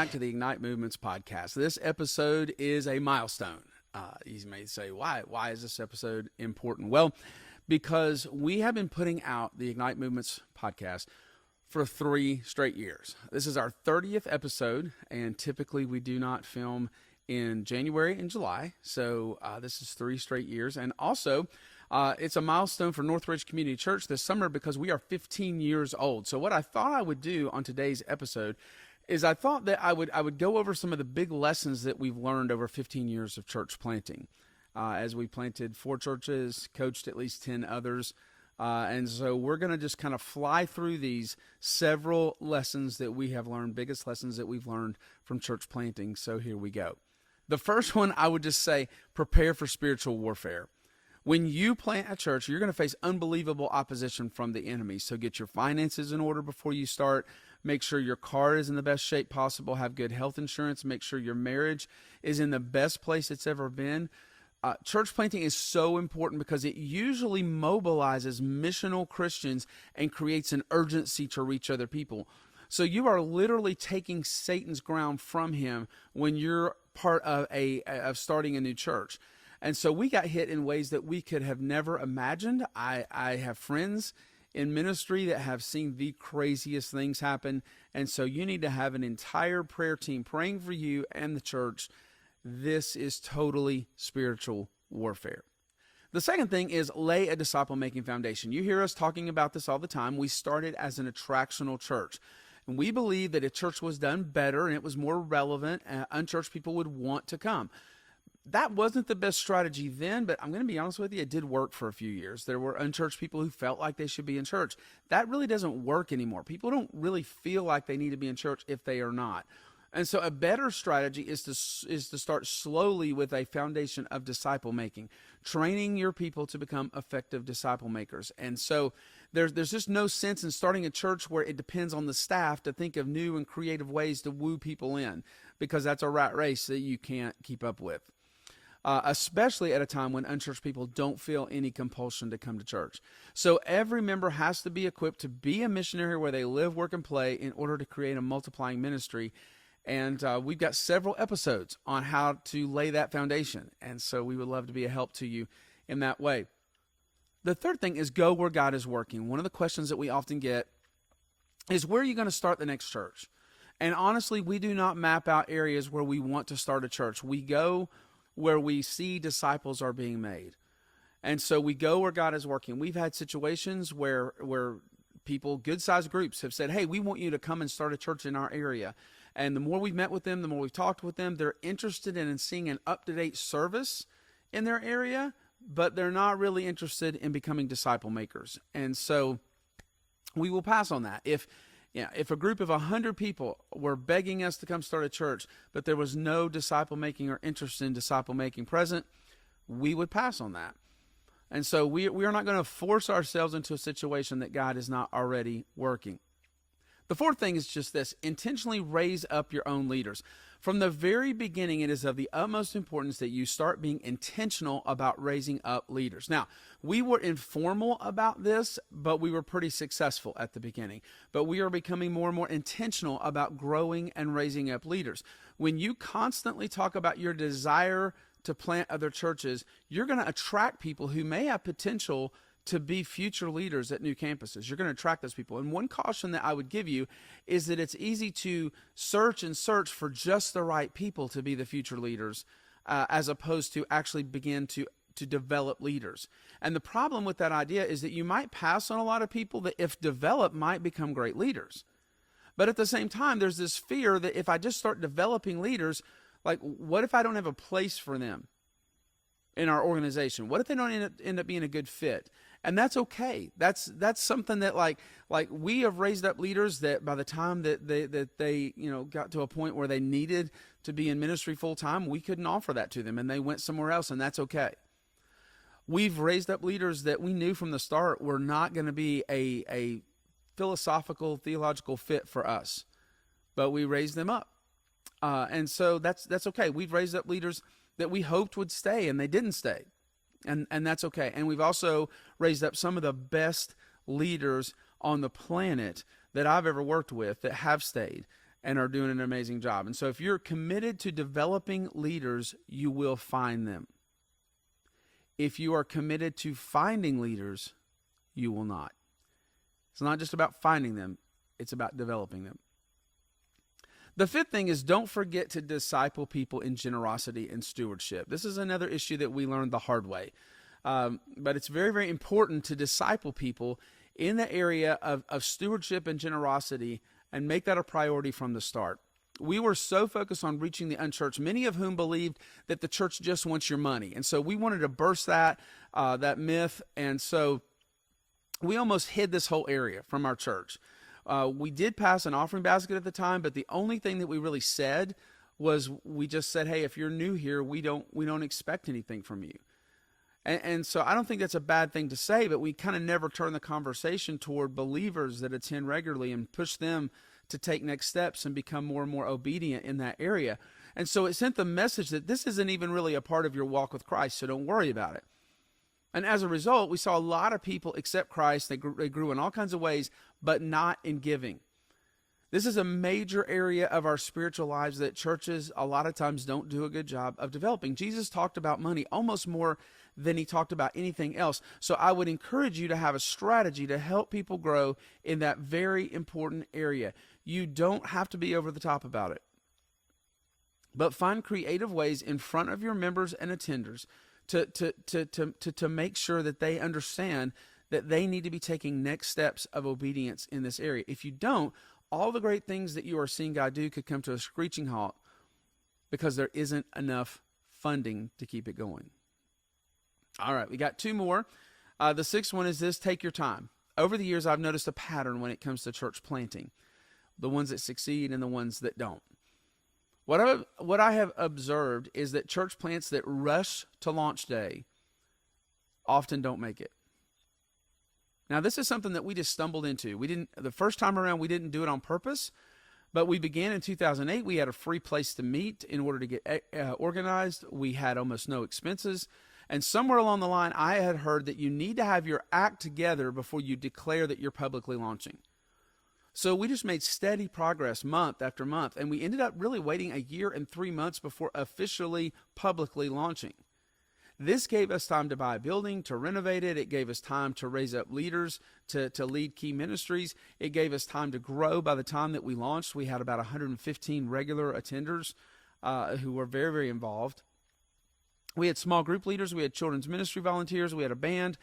back to the Ignite Movements podcast. This episode is a milestone. You may say, why? Why is this episode important? Well, because we have been putting out the Ignite Movements podcast for 3 straight years. This is our 30th episode, and typically we do not film in January and July. So this is 3 straight years. And also, it's a milestone for Northridge Community Church this summer because we are 15 years old. So what I thought I would do on today's episode is I thought that I would go over some of the big lessons that we've learned over 15 years of church planting. As we planted 4 churches, coached at least 10 others. And so we're going to just kind of fly through these several lessons that we have learned, biggest lessons that we've learned from church planting. So here we go. The first one, I would just say, prepare for spiritual warfare. When you plant a church, you're going to face unbelievable opposition from the enemy. So get your finances in order before you start. Make sure your car is in the best shape possible. Have good health insurance. Make sure your marriage is in the best place it's ever been. Church planting is so important because it usually mobilizes missional Christians and creates an urgency to reach other people. So you are literally taking Satan's ground from him when you're part of starting a new church. And so we got hit in ways that we could have never imagined. I have friends in ministry that have seen the craziest things happen. And so you need to have an entire prayer team praying for you and the church. This is totally spiritual warfare. The second thing is lay a disciple-making foundation. You hear us talking about this all the time. We started as an attractional church. And we believe that if church was done better and it was more relevant, unchurched people would want to come. That wasn't the best strategy then, but I'm going to be honest with you, it did work for a few years. There were unchurched people who felt like they should be in church. That really doesn't work anymore. People don't really feel like they need to be in church if they are not. And so a better strategy is to start slowly with a foundation of disciple making, training your people to become effective disciple makers. And so there's just no sense in starting a church where it depends on the staff to think of new and creative ways to woo people in, because that's a rat race that you can't keep up with. Especially at a time when unchurched people don't feel any compulsion to come to church. So every member has to be equipped to be a missionary where they live, work, and play in order to create a multiplying ministry. And we've got several episodes on how to lay that foundation. And so we would love to be a help to you in that way. The third thing is go where God is working. One of the questions that we often get is, where are you going to start the next church? And honestly, we do not map out areas where we want to start a church. We go where we see disciples are being made. And so we go where God is working. We've had situations where people, good-sized groups, have said, hey, we want you to come and start a church in our area. And the more we've met with them, the more we've talked with them, they're interested in seeing an up-to-date service in their area, but they're not really interested in becoming disciple makers. And so we will pass on that. If a group of 100 people were begging us to come start a church, but there was no disciple making or interest in disciple making present, we would pass on that. And so we are not going to force ourselves into a situation that God is not already working. The fourth thing is just this: intentionally raise up your own leaders. From the very beginning, it is of the utmost importance that you start being intentional about raising up leaders. Now, we were informal about this, but we were pretty successful at the beginning. But we are becoming more and more intentional about growing and raising up leaders. When you constantly talk about your desire to plant other churches, you're going to attract people who may have potential to be future leaders at new campuses. You're going to attract those people. And one caution that I would give you is that it's easy to search for just the right people to be the future leaders, as opposed to actually begin to develop leaders. And the problem with that idea is that you might pass on a lot of people that, if developed, might become great leaders. But at the same time, there's this fear that if I just start developing leaders, like, what if I don't have a place for them in our organization? What if they don't end up being a good fit? And that's okay. That's something that like we have raised up leaders that by the time that they got to a point where they needed to be in ministry full time, we couldn't offer that to them, and they went somewhere else, and that's okay. We've raised up leaders that we knew from the start were not going to be a philosophical, theological fit for us, but we raised them up, and so that's okay. We've raised up leaders that we hoped would stay, and they didn't stay. And that's okay. And we've also raised up some of the best leaders on the planet that I've ever worked with that have stayed. and are doing an amazing job. And so if you're committed to developing leaders, you will find them. If you are committed to finding leaders, you will not. It's not just about finding them, it's about developing them. The fifth thing is, don't forget to disciple people in generosity and stewardship. This is another issue that we learned the hard way. But it's very, very important to disciple people in the area of stewardship and generosity and make that a priority from the start. We were so focused on reaching the unchurched, many of whom believed that the church just wants your money. And so we wanted to burst that myth. And so we almost hid this whole area from our church. We did pass an offering basket at the time, but the only thing that we really said was we just said, hey, if you're new here, we don't expect anything from you. And so I don't think that's a bad thing to say, but we kind of never turn the conversation toward believers that attend regularly and push them to take next steps and become more and more obedient in that area. And so it sent the message that this isn't even really a part of your walk with Christ, so don't worry about it. And as a result, we saw a lot of people accept Christ. They grew in all kinds of ways, but not in giving. This is a major area of our spiritual lives that churches a lot of times don't do a good job of developing. Jesus talked about money almost more than he talked about anything else. So I would encourage you to have a strategy to help people grow in that very important area. You don't have to be over the top about it, but find creative ways in front of your members and attenders to make sure that they understand that they need to be taking next steps of obedience in this area. If you don't, all the great things that you are seeing God do could come to a screeching halt because there isn't enough funding to keep it going. All right, we got two more. The sixth one is this: take your time. Over the years, I've noticed a pattern when it comes to church planting, the ones that succeed and the ones that don't. What I have observed is that church plants that rush to launch day often don't make it. Now, this is something that we just stumbled into. The first time around, we didn't do it on purpose, but we began in 2008. We had a free place to meet in order to get organized. We had almost no expenses. And somewhere along the line, I had heard that you need to have your act together before you declare that you're publicly launching. So we just made steady progress month after month, and we ended up really waiting a year and 3 months before officially publicly launching. This gave us time to buy a building, to renovate it. It gave us time to raise up leaders to lead key ministries. It gave us time to grow. By the time that we launched, we had about 115 regular attenders who were very, very involved. We had small group leaders. We had children's ministry volunteers. We had a band.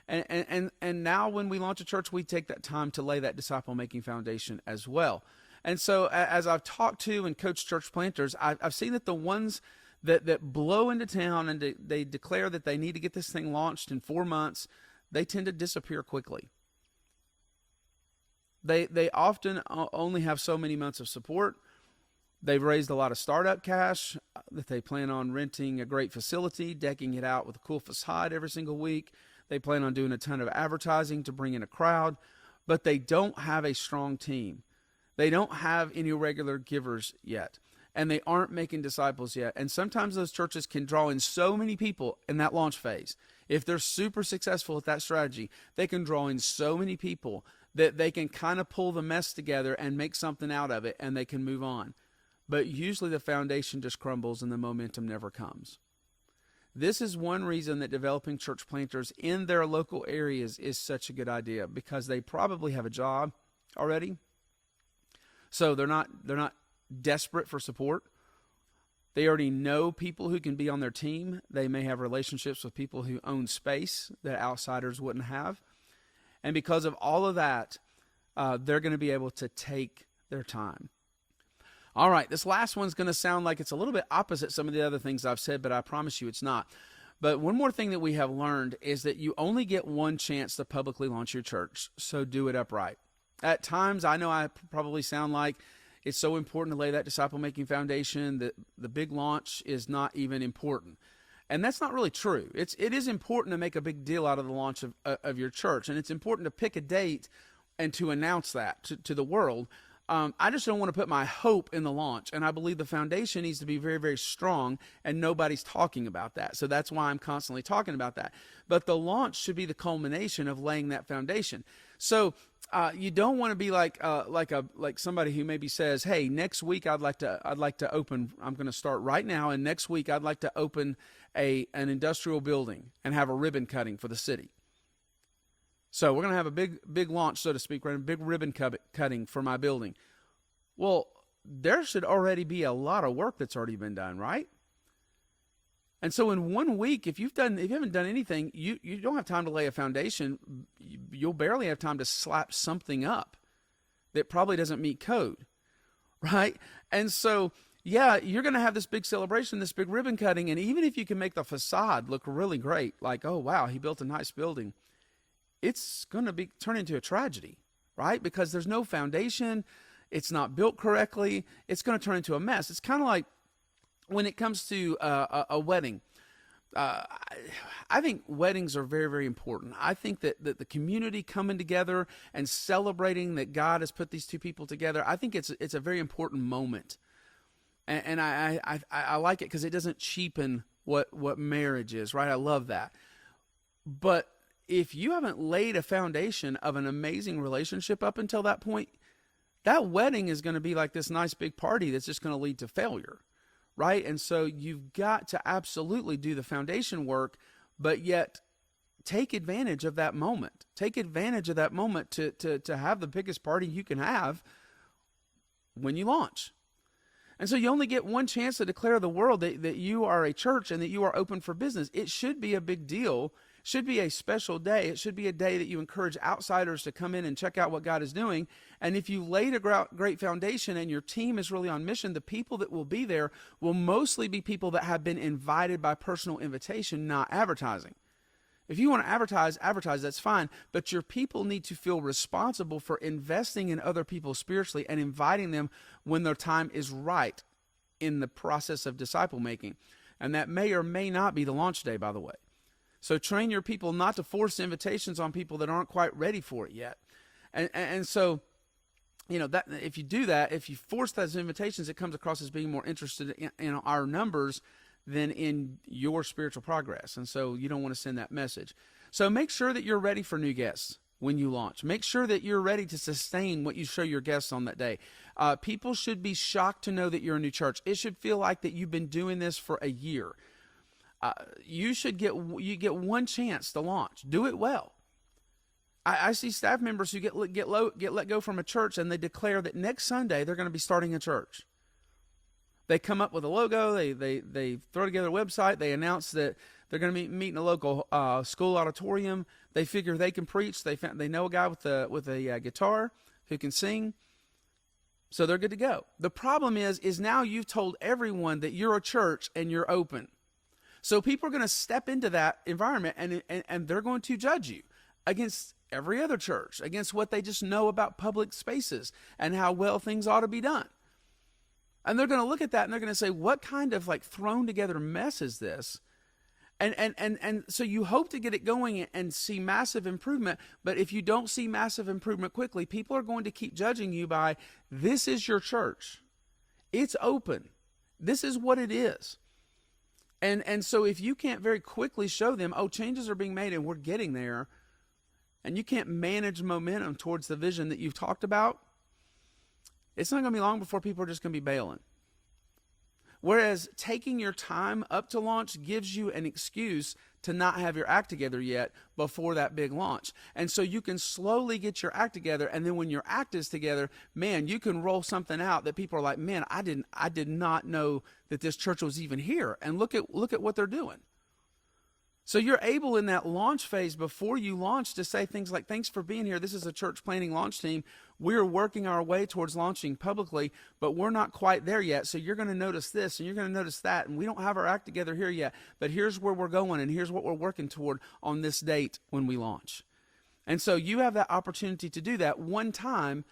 And now when we launch a church, we take that time to lay that disciple-making foundation as well. And so as I've talked to and coached church planters, I've seen that the ones that blow into town and they declare that they need to get this thing launched in 4 months, they tend to disappear quickly. They often only have so many months of support. They've raised a lot of startup cash that they plan on renting a great facility, decking it out with a cool facade every single week. They plan on doing a ton of advertising to bring in a crowd, but they don't have a strong team. They don't have any regular givers yet, and they aren't making disciples yet. And sometimes those churches can draw in so many people in that launch phase. If they're super successful at that strategy, they can draw in so many people that they can kind of pull the mess together and make something out of it, and they can move on. But usually the foundation just crumbles and the momentum never comes. This is one reason that developing church planters in their local areas is such a good idea, because they probably have a job already. So they're not desperate for support. They already know people who can be on their team. They may have relationships with people who own space that outsiders wouldn't have. And because of all of that, they're going to be able to take their time. All right, this last one's going to sound like it's a little bit opposite some of the other things I've said, but I promise you it's not. But one more thing that we have learned is that you only get one chance to publicly launch your church, so do it upright. At times, I know I probably sound like it's so important to lay that disciple-making foundation that the big launch is not even important. And that's not really true. It is important to make a big deal out of the launch of your church, and it's important to pick a date and to announce that to the world. I just don't want to put my hope in the launch. And I believe the foundation needs to be very, very strong, and nobody's talking about that. So that's why I'm constantly talking about that. But the launch should be the culmination of laying that foundation. So you don't want to be like somebody who maybe says, "Hey, next week I'd like to open. I'm going to start right now, and next week I'd like to open an industrial building and have a ribbon cutting for the city. So we're going to have a big launch, so to speak, right? A big ribbon cutting for my building." Well, there should already be a lot of work that's already been done, right? And so in 1 week, if you haven't done anything, you don't have time to lay a foundation. You'll barely have time to slap something up that probably doesn't meet code, right? And so, yeah, you're going to have this big celebration, this big ribbon cutting, and even if you can make the facade look really great, like, oh, wow, he built a nice building, it's going to turn into a tragedy, right? Because there's no foundation. It's not built correctly. It's going to turn into a mess. It's kind of like when it comes to a wedding. I think weddings are very, very important. I think that the community coming together and celebrating that God has put these two people together, I think it's a very important moment. And I like it because it doesn't cheapen what marriage is, right? I love that. But if you haven't laid a foundation of an amazing relationship up until that point, that wedding is going to be like this nice big party that's just going to lead to failure, right? And so you've got to absolutely do the foundation work, but yet take advantage of that moment. Take advantage of that moment to have the biggest party you can have when you launch. And so you only get one chance to declare to the world that you are a church and that you are open for business. It should be a big deal. Should be a special day. It should be a day that you encourage outsiders to come in and check out what God is doing. And if you laid a great foundation and your team is really on mission, the people that will be there will mostly be people that have been invited by personal invitation, not advertising. If you want to advertise, that's fine. But your people need to feel responsible for investing in other people spiritually and inviting them when their time is right in the process of disciple making. And that may or may not be the launch day, by the way. So train your people not to force invitations on people that aren't quite ready for it yet. And so, that if you do that, if you force those invitations, it comes across as being more interested in our numbers than in your spiritual progress. And so you don't want to send that message. So make sure that you're ready for new guests when you launch. Make sure that you're ready to sustain what you show your guests on that day. People should be shocked to know that you're a new church. It should feel like that you've been doing this for a year. You get one chance to launch. Do it well. I see staff members who get let go from a church and they declare that next Sunday they're going to be starting a church. They come up with a logo. They throw together a website. They announce that they're going to meet in a local school auditorium. They figure they can preach. They know a guy with a guitar who can sing. So they're good to go. The problem is now you've told everyone that you're a church and you're open. So people are going to step into that environment and they're going to judge you against every other church, against what they just know about public spaces and how well things ought to be done. And they're going to look at that and they're going to say, what kind of thrown together mess is this? And so you hope to get it going and see massive improvement. But if you don't see massive improvement quickly, people are going to keep judging you by, this is your church. It's open. This is what it is. And so if you can't very quickly show them, changes are being made and we're getting there, and you can't manage momentum towards the vision that you've talked about, it's not going to be long before people are just going to be bailing. Whereas taking your time up to launch gives you an excuse to not have your act together yet before that big launch. And so you can slowly get your act together, and then when your act is together, man, you can roll something out that people are like, man, I did not know that this church was even here. And look at what they're doing. So you're able in that launch phase before you launch to say things like, thanks for being here. This is a church planning launch team. We're working our way towards launching publicly, but we're not quite there yet. So you're going to notice this and you're going to notice that. And we don't have our act together here yet, but here's where we're going and here's what we're working toward on this date when we launch. And so you have that opportunity to do that one time.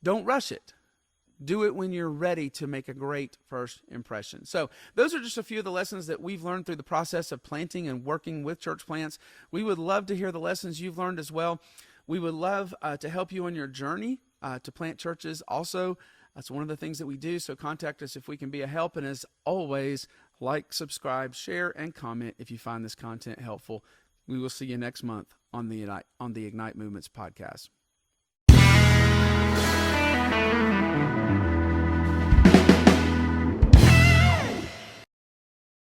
Don't rush it. Do it when you're ready to make a great first impression. So those are just a few of the lessons that we've learned through the process of planting and working with church plants. We would love to hear the lessons you've learned as well. We would love to help you on your journey to plant churches. Also, that's one of the things that we do. So contact us if we can be a help. And as always, like, subscribe, share, and comment if you find this content helpful. We will see you next month on the Ignite Movements podcast.